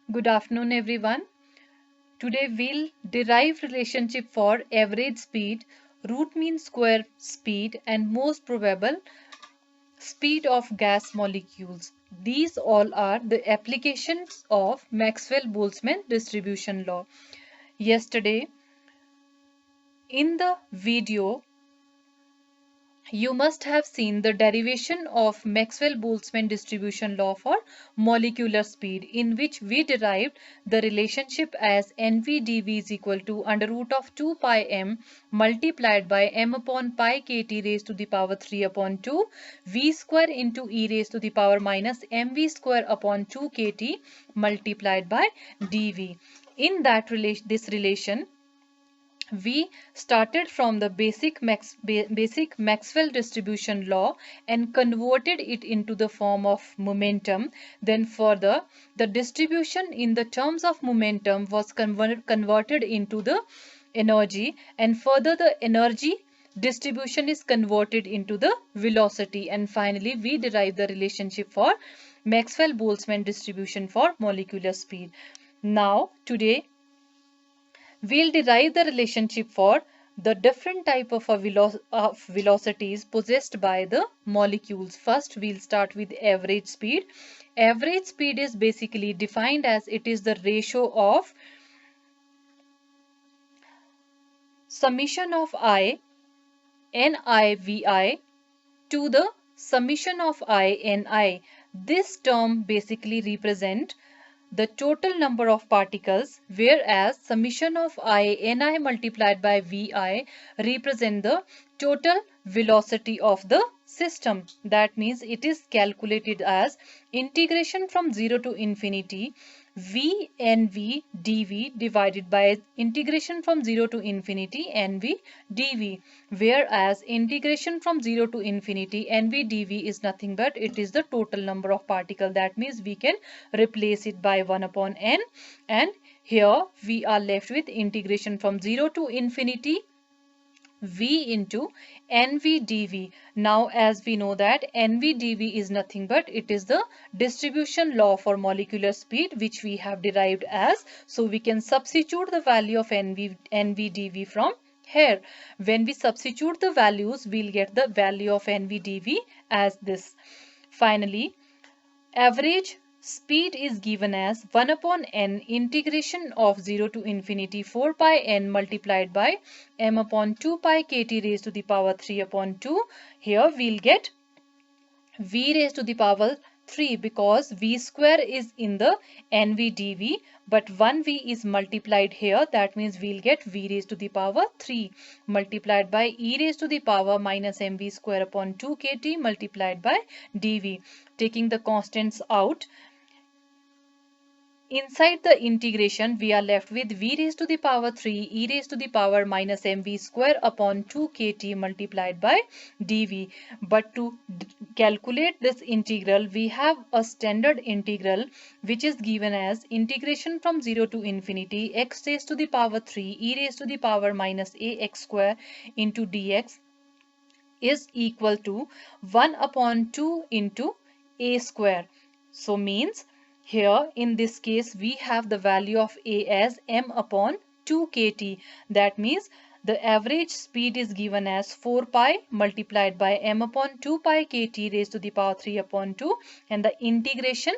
Good afternoon, everyone. Today we'll derive relationship for average speed, root mean square speed, and most probable speed of gas molecules. These all are the applications of Maxwell-Boltzmann distribution law. Yesterday, in the video, you must have seen the derivation of Maxwell-Boltzmann distribution law for molecular speed, in which we derived the relationship as NV/dV is equal to under root of 2 pi m multiplied by m upon pi kt raised to the power 3 upon 2 v square into e raised to the power minus mv square upon 2 kt multiplied by dV. In that this relation, we started from the basic Maxwell distribution law and converted it into the form of momentum. Then further, the distribution in the terms of momentum was converted into the energy, and further the energy distribution is converted into the velocity, and finally we derive the relationship for Maxwell-Boltzmann distribution for molecular speed. Now today we'll derive the relationship for the different type of velocities possessed by the molecules. First, we'll start with average speed. Average speed is basically defined as it is the ratio of summation of I NIVI to the summation of I NI. This term basically represents the total number of particles, whereas summation of I Ni multiplied by Vi represent the total velocity of the system. That means it is calculated as integration from 0 to infinity V NV dV divided by integration from 0 to infinity NV dV, whereas integration from 0 to infinity NV dV is nothing but it is the total number of particles. That means we can replace it by 1 upon n, and here we are left with integration from 0 to infinity V into NV dV. Now as we know that NV dV is nothing but it is the distribution law for molecular speed which we have derived as, so we can substitute the value of NV dV from here. When we substitute the values, we'll get the value of NV dV as this. Finally, average speed is given as 1 upon n integration of 0 to infinity 4 pi n multiplied by m upon 2 pi kt raised to the power 3 upon 2. Here we'll get v raised to the power 3 because v square is in the nv dv, but 1v is multiplied here. That means we'll get v raised to the power 3 multiplied by e raised to the power minus mv square upon 2 kt multiplied by dv. Taking the constants out, inside the integration, we are left with v raised to the power 3 e raised to the power minus mv square upon 2 kt multiplied by dv. But to calculate this integral, we have a standard integral which is given as integration from 0 to infinity x raised to the power 3 e raised to the power minus ax square into dx is equal to 1 upon 2 into a square. So means here in this case we have the value of a as m upon 2 kt. That means the average speed is given as 4 pi multiplied by m upon 2 pi kt raised to the power 3 upon 2, and the integration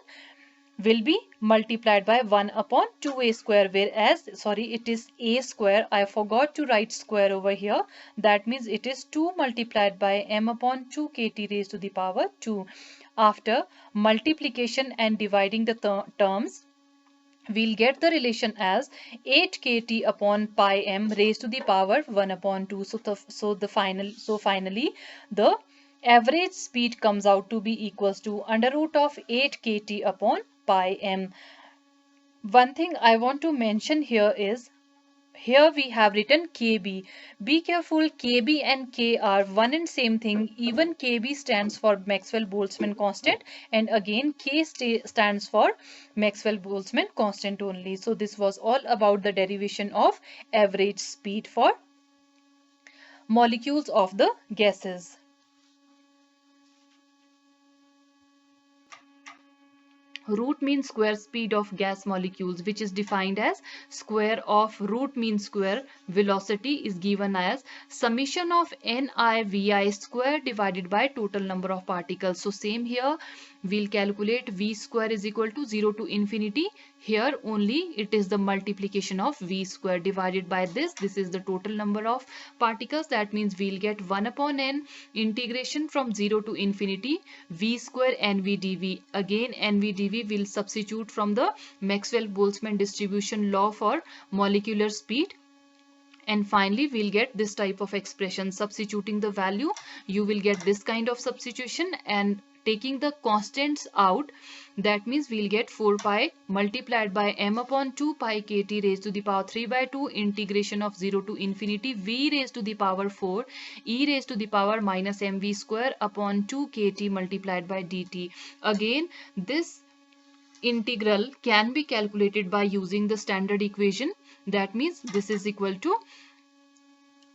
will be multiplied by 1 upon 2a square, whereas it is a square. I forgot to write square over here. That means it is 2 multiplied by m upon 2 kt raised to the power 2. After multiplication and dividing the terms, we'll get the relation as 8 kt upon pi m raised to the power 1 upon 2. Finally the average speed comes out to be equals to under root of 8 kt upon pi m. One thing I want to mention here is, here we have written kb. Be careful, kb and k are one and same thing. Even kb stands for Maxwell-Boltzmann constant, and again k stands for Maxwell-Boltzmann constant only. So this was all about the derivation of average speed for molecules of the gases. root mean square speed of gas molecules, which is defined as square of root mean square velocity, is given as summation of NIVI square divided by total number of particles. So same here, we'll calculate V square is equal to 0 to infinity. Here only it is the multiplication of V square divided by this. This is the total number of particles. That means we'll get 1 upon n integration from 0 to infinity V square NVdV. Again NVdV will substitute from the Maxwell-Boltzmann distribution law for molecular speed. And finally we'll get this type of expression. Substituting the value, you will get this kind of substitution, and taking the constants out, that means we'll get 4 pi multiplied by m upon 2 pi kt raised to the power 3 by 2 integration of 0 to infinity v raised to the power 4 e raised to the power minus mv square upon 2 kt multiplied by dt. Again, this integral can be calculated by using the standard equation. That means this is equal to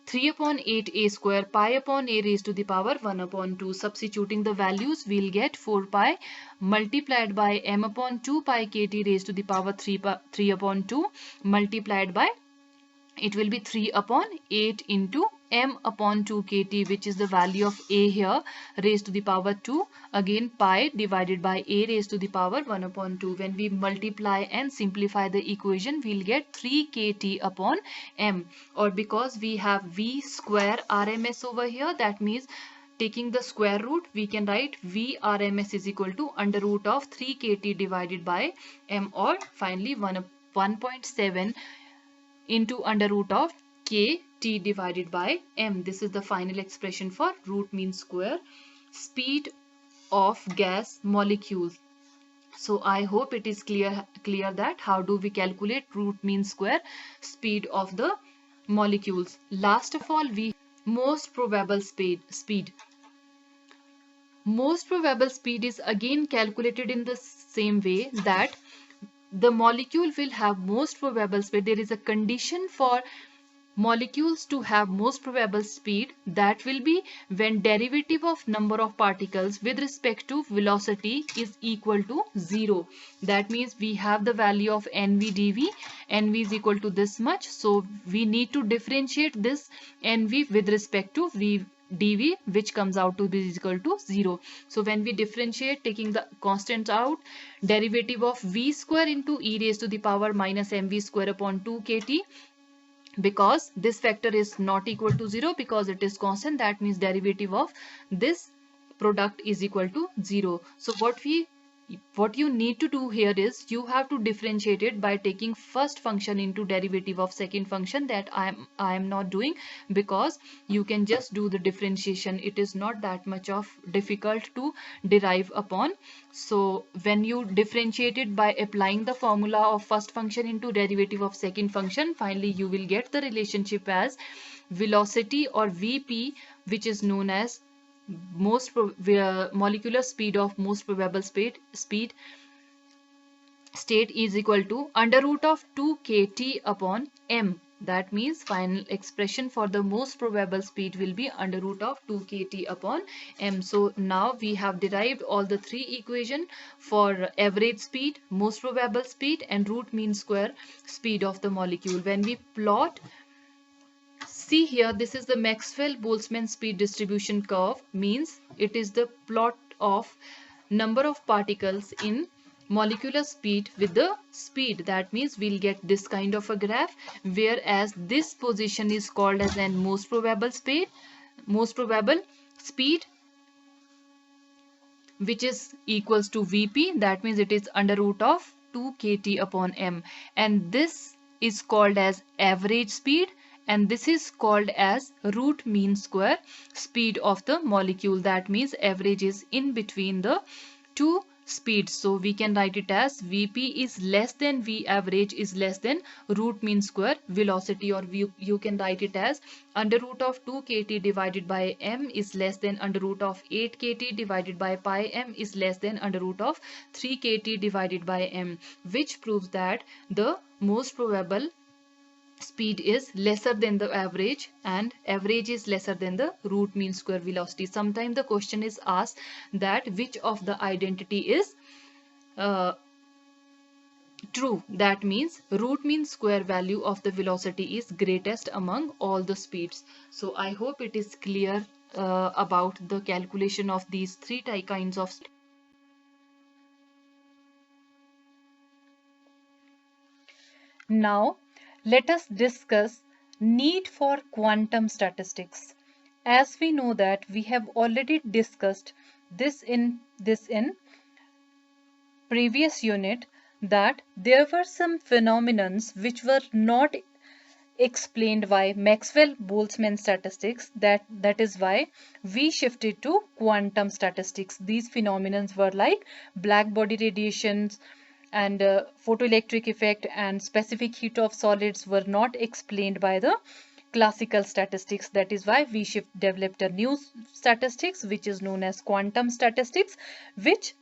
3 upon 8 a square pi upon a raised to the power 1 upon 2. Substituting the values, we'll get 4 pi multiplied by m upon 2 pi kt raised to the power 3 upon 2 multiplied by, it will be 3 upon 8 into m upon 2 kt, which is the value of a here, raised to the power 2. Again pi divided by a raised to the power 1 upon 2. When we multiply and simplify the equation, we'll get 3 kt upon m. Or because we have v square RMS over here, that means taking the square root, we can write v RMS is equal to under root of 3 kt divided by m, or finally 1.7 into under root of kt divided by m. This is the final expression for root mean square speed of gas molecules. So I hope it is clear that how do we calculate root mean square speed of the molecules. Last of all, we most probable speed. Most probable speed is again calculated in the same way, that the molecule will have most probable speed. There is a condition for molecules to have most probable speed, that will be when derivative of number of particles with respect to velocity is equal to 0. That means we have the value of NV is equal to this much, so we need to differentiate this NV with respect to dV, which comes out to be equal to 0. So when we differentiate, taking the constants out, derivative of v square into e raised to the power minus mv square upon 2 kt, because this factor is not equal to 0 because it is constant, that means derivative of this product is equal to 0. So what you need to do here is you have to differentiate it by taking first function into derivative of second function. That I am not doing, because you can just do the differentiation. It is not that much of difficult to derive upon. So when you differentiate it by applying the formula of first function into derivative of second function, finally you will get the relationship as velocity or Vp, which is known as molecular speed of most probable state is equal to under root of 2 kt upon m. That means final expression for the most probable speed will be under root of 2 kt upon m. So now we have derived all the three equations for average speed, most probable speed, and root mean square speed of the molecule. When we plot, see here, this is the Maxwell-Boltzmann speed distribution curve, means it is the plot of number of particles in molecular speed with the speed. That means we'll get this kind of a graph, whereas this position is called as an most probable speed, which is equals to Vp. That means it is under root of 2 kt upon m, and this is called as average speed, and this is called as root mean square speed of the molecule. That means average is in between the two speeds. So we can write it as Vp is less than V average is less than root mean square velocity, or you can write it as under root of 2 kt divided by m is less than under root of 8 kt divided by pi m is less than under root of 3 kt divided by m, which proves that the most probable speed is lesser than the average, and average is lesser than the root mean square velocity. Sometimes the question is asked that which of the identity is true. That means root mean square value of the velocity is greatest among all the speeds. So I hope it is clear about the calculation of these three kinds of. Now let us discuss need for quantum statistics. As we know that we have already discussed this in previous unit, that there were some phenomenons which were not explained by Maxwell-Boltzmann statistics. That is why we shifted to quantum statistics. These phenomena were like black body radiations and photoelectric effect and specific heat of solids were not explained by the classical statistics. That is why we developed a new statistics which is known as quantum statistics, which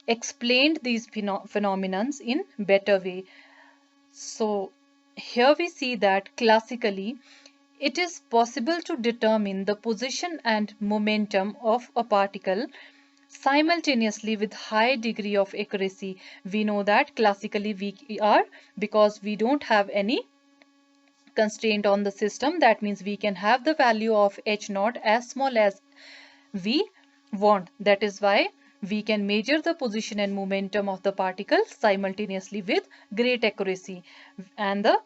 explained these phenomena in better way. So here we see that classically it is possible to determine the position and momentum of a particle simultaneously with high degree of accuracy. We know that classically we are, because we don't have any constraint on the system, that means we can have the value of h naught as small as we want. That is why we can measure the position and momentum of the particle simultaneously with great accuracy, and the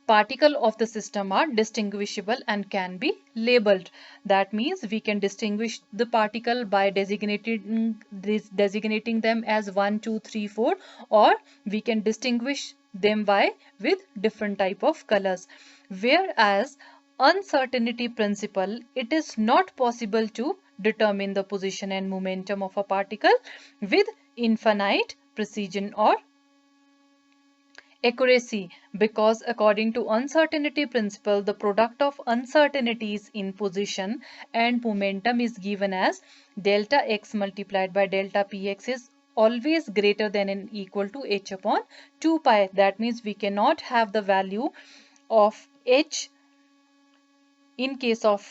particle of the system are distinguishable and can be labeled. That means we can distinguish the particle by designating them as 1, 2, 3, 4, or we can distinguish them by with different type of colors. Whereas uncertainty principle, it is not possible to determine the position and momentum of a particle with infinite precision or accuracy, because according to uncertainty principle the product of uncertainties in position and momentum is given as delta x multiplied by delta px is always greater than and equal to h upon 2 pi. That means we cannot have the value of h in case of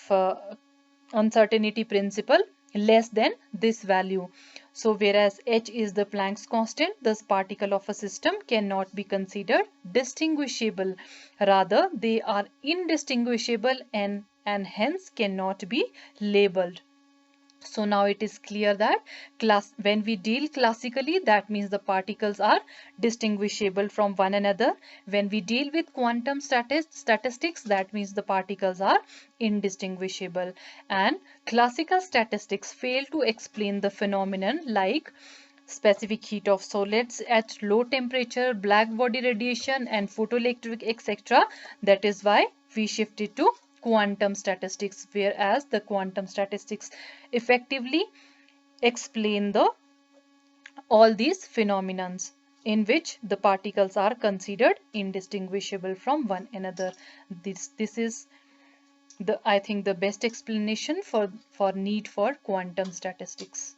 uncertainty principle less than this value. So whereas h is the Planck's constant, this particle of a system cannot be considered distinguishable. Rather, they are indistinguishable and hence cannot be labeled. So now it is clear that when we deal classically, that means the particles are distinguishable from one another. When we deal with quantum statistics, that means the particles are indistinguishable. And classical statistics fail to explain the phenomenon like specific heat of solids at low temperature, black body radiation and photoelectric etc. That is why we shifted to quantum statistics, whereas the quantum statistics effectively explain the all these phenomena in which the particles are considered indistinguishable from one another. This is the, I think, the best explanation for need for quantum statistics.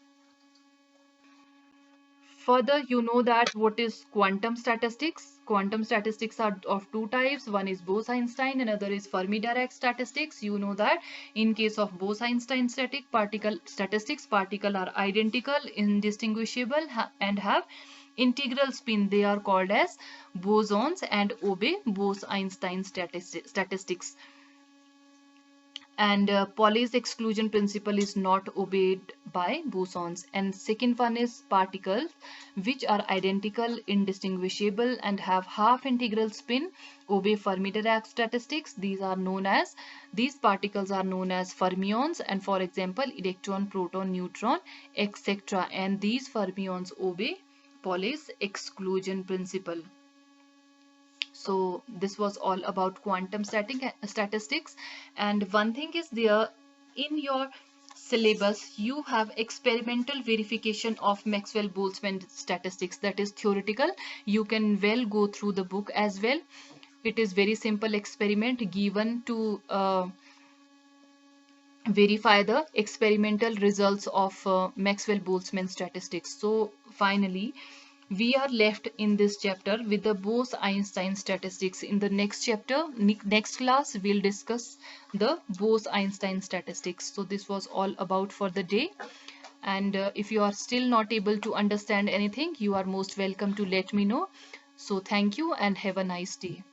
Further, you know that what is quantum statistics. Quantum statistics are of two types. One is Bose-Einstein, another is Fermi-Dirac statistics. You know that in case of Bose-Einstein statistics, particles are identical, indistinguishable, and have integral spin. They are called as bosons and obey Bose-Einstein statistics. And Pauli's exclusion principle is not obeyed by bosons. And second one is particles which are identical, indistinguishable and have half integral spin, obey Fermi-Dirac statistics. These particles are known as fermions, and for example electron, proton, neutron etc. And these fermions obey Pauli's exclusion principle. So this was all about quantum statistics. And one thing is there, in your syllabus you have experimental verification of Maxwell-Boltzmann statistics, that is theoretical. You can well go through the book as well. It is very simple experiment given to verify the experimental results of Maxwell-Boltzmann statistics. So finally we are left in this chapter with the Bose-Einstein statistics. In the next chapter, next class, we'll discuss the Bose-Einstein statistics. So this was all about for the day. And if you are still not able to understand anything, you are most welcome to let me know. So thank you and have a nice day.